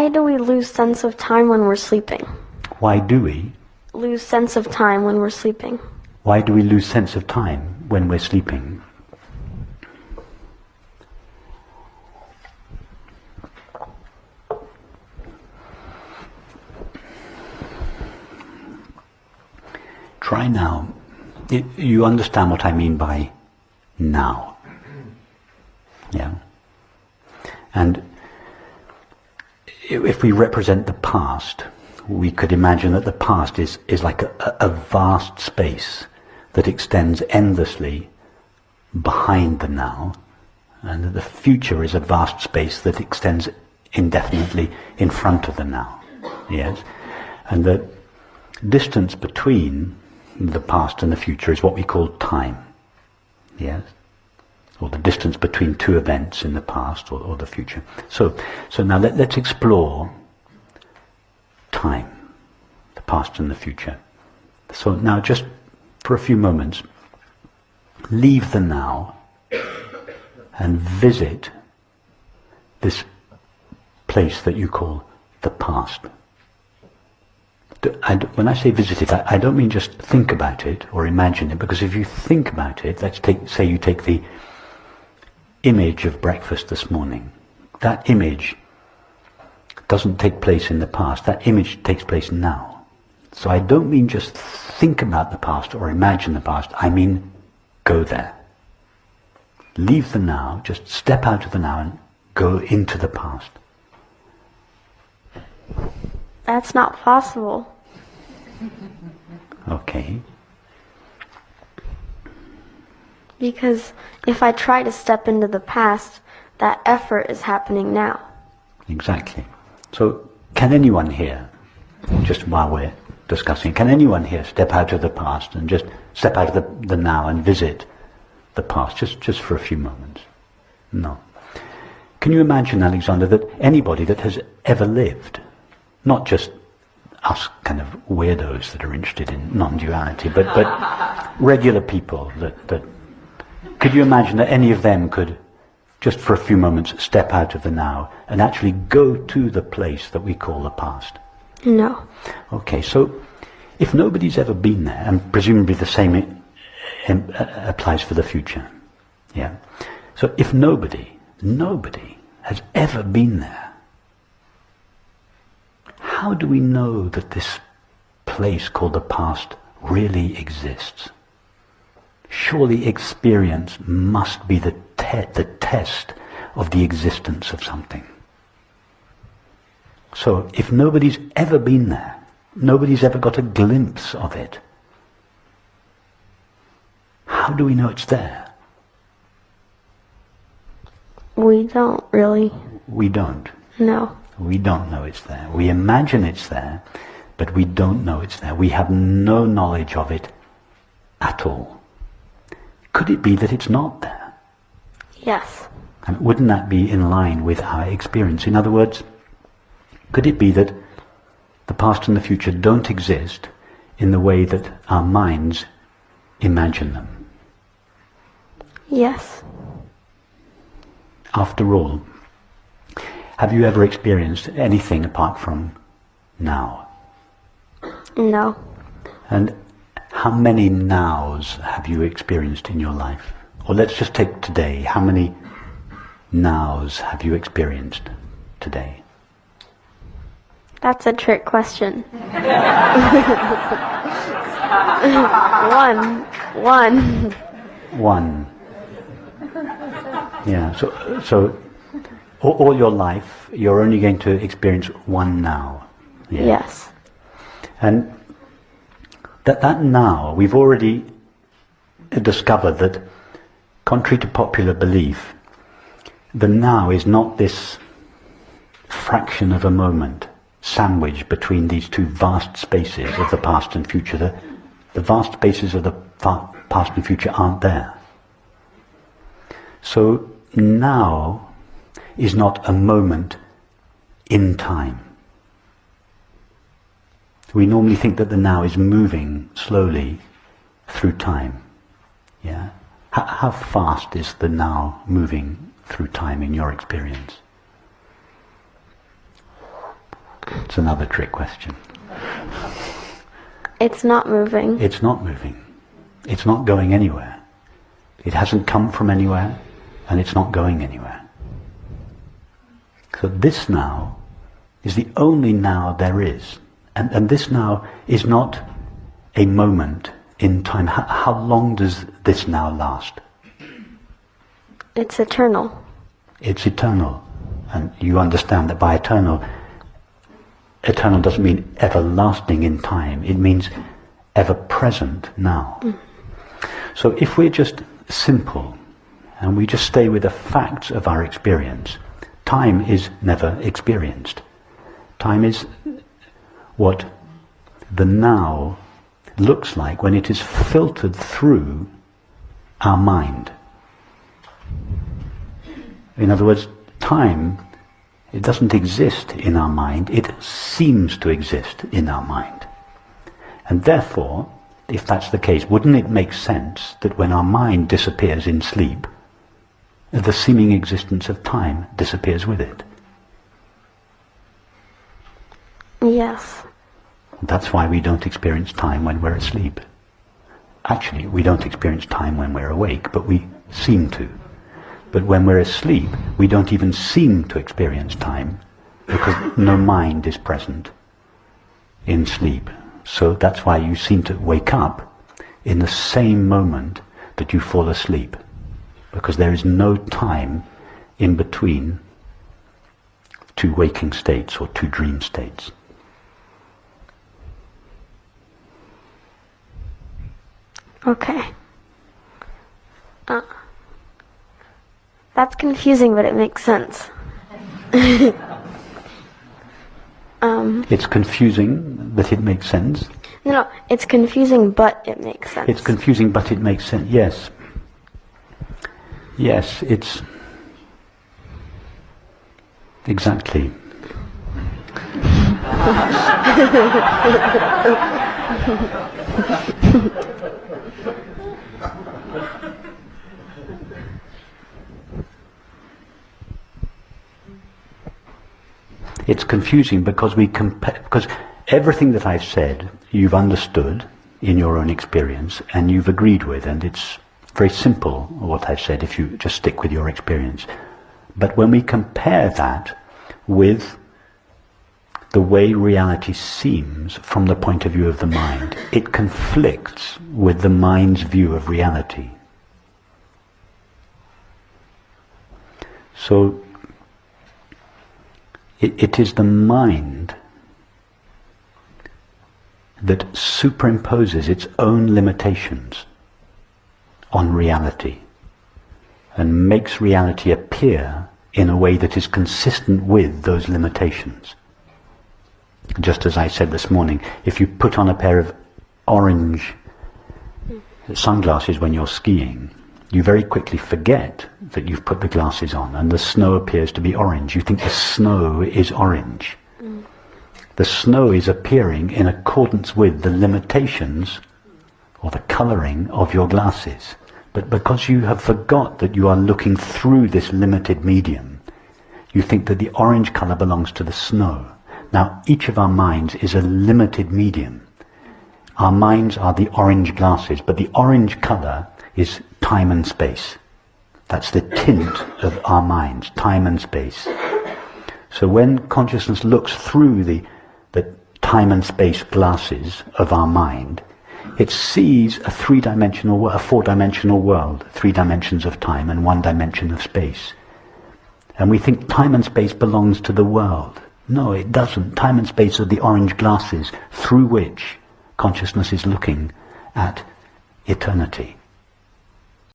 Why do we lose sense of time when we're sleeping? Why do we? Lose sense of time when we're sleeping. Why do we lose sense of time when we're sleeping? Try now. You understand what I mean by now. Yeah? And if we represent the past, we could imagine that the past is like a vast space that extends endlessly behind the now, and that the future is a vast space that extends indefinitely in front of the now. Yes? And the distance between the past and the future is what we call time. Yes? Or the distance between two events in the past or the future. So now let's explore time, the past and the future. So now just for a few moments, leave the now and visit this place that you call the past. When I say visit it, I don't mean just think about it or imagine it, because if you think about it, say you take the image of breakfast this morning. That image doesn't take place in the past. That image takes place now. So I don't mean just think about the past or imagine the past. I mean go there. Leave the now, just step out of the now and go into the past. That's not possible. Okay. Because if I try to step into the past, that effort is happening now. Exactly. So can anyone here, just while we're discussing, can anyone here step out of the past and just step out of the now and visit the past, just for a few moments? No. Can you imagine, Alexander, that anybody that has ever lived, not just us kind of weirdos that are interested in non-duality, but regular people that could you imagine that any of them could, just for a few moments, step out of the now and actually go to the place that we call the past? No. Okay, so if nobody's ever been there, and presumably the same applies for the future, yeah. So if nobody has ever been there, how do we know that this place called the past really exists? Surely experience must be the test of the existence of something. So if nobody's ever been there, nobody's ever got a glimpse of it, how do we know it's there? We don't really. We don't. No. We don't know it's there. We imagine it's there, but we don't know it's there. We have no knowledge of it at all. Could it be that it's not there? Yes. And wouldn't that be in line with our experience? In other words, could it be that the past and the future don't exist in the way that our minds imagine them? Yes. After all, have you ever experienced anything apart from now? No. And how many nows have you experienced in your life? Or let's just take today. How many nows have you experienced today? That's a trick question. One. Yeah, so all your life, you're only going to experience one now. Yeah? Yes. And that now, we've already discovered that, contrary to popular belief, the now is not this fraction of a moment sandwiched between these two vast spaces of the past and future. The vast spaces of the past and future aren't there. So now is not a moment in time. We normally think that the now is moving slowly through time. Yeah? How fast is the now moving through time in your experience? That's another trick question. It's not moving. It's not moving. It's not going anywhere. It hasn't come from anywhere, and it's not going anywhere. So this now is the only now there is. And this now is not a moment in time. How long does this now last? It's eternal. It's eternal. And you understand that by eternal, eternal doesn't mean everlasting in time. It means ever present now. So if we're just simple and we just stay with the facts of our experience, time is never experienced. Time is what the now looks like when it is filtered through our mind. In other words, time, it doesn't exist in our mind, it seems to exist in our mind. And therefore, if that's the case, wouldn't it make sense that when our mind disappears in sleep, the seeming existence of time disappears with it? Yes. That's why we don't experience time when we're asleep. Actually, we don't experience time when we're awake, but we seem to. But when we're asleep, we don't even seem to experience time, because no mind is present in sleep. So that's why you seem to wake up in the same moment that you fall asleep, because there is no time in between two waking states or two dream states. Okay. That's confusing, but it makes sense. It's confusing, but it makes sense. No, it's confusing, but it makes sense. It's confusing, but it makes sense. Yes. Yes, it's... Exactly. It's confusing because because everything that I've said you've understood in your own experience and you've agreed with, and it's very simple what I've said if you just stick with your experience. But when we compare that with the way reality seems from the point of view of the mind, it conflicts with the mind's view of reality. So it is the mind that superimposes its own limitations on reality and makes reality appear in a way that is consistent with those limitations. Just as I said this morning, if you put on a pair of orange sunglasses when you're skiing, you very quickly forget that you've put the glasses on and the snow appears to be orange. You think the snow is orange. The snow is appearing in accordance with the limitations or the colouring of your glasses. But because you have forgot that you are looking through this limited medium, you think that the orange colour belongs to the snow. Now, each of our minds is a limited medium. Our minds are the orange glasses, but the orange colour is time and space. That's the tint of our minds, time and space. So when consciousness looks through the time and space glasses of our mind, it sees a four-dimensional world, 3 dimensions of time and 1 dimension of space. And we think time and space belongs to the world. No, it doesn't. Time and space are the orange glasses through which consciousness is looking at eternity.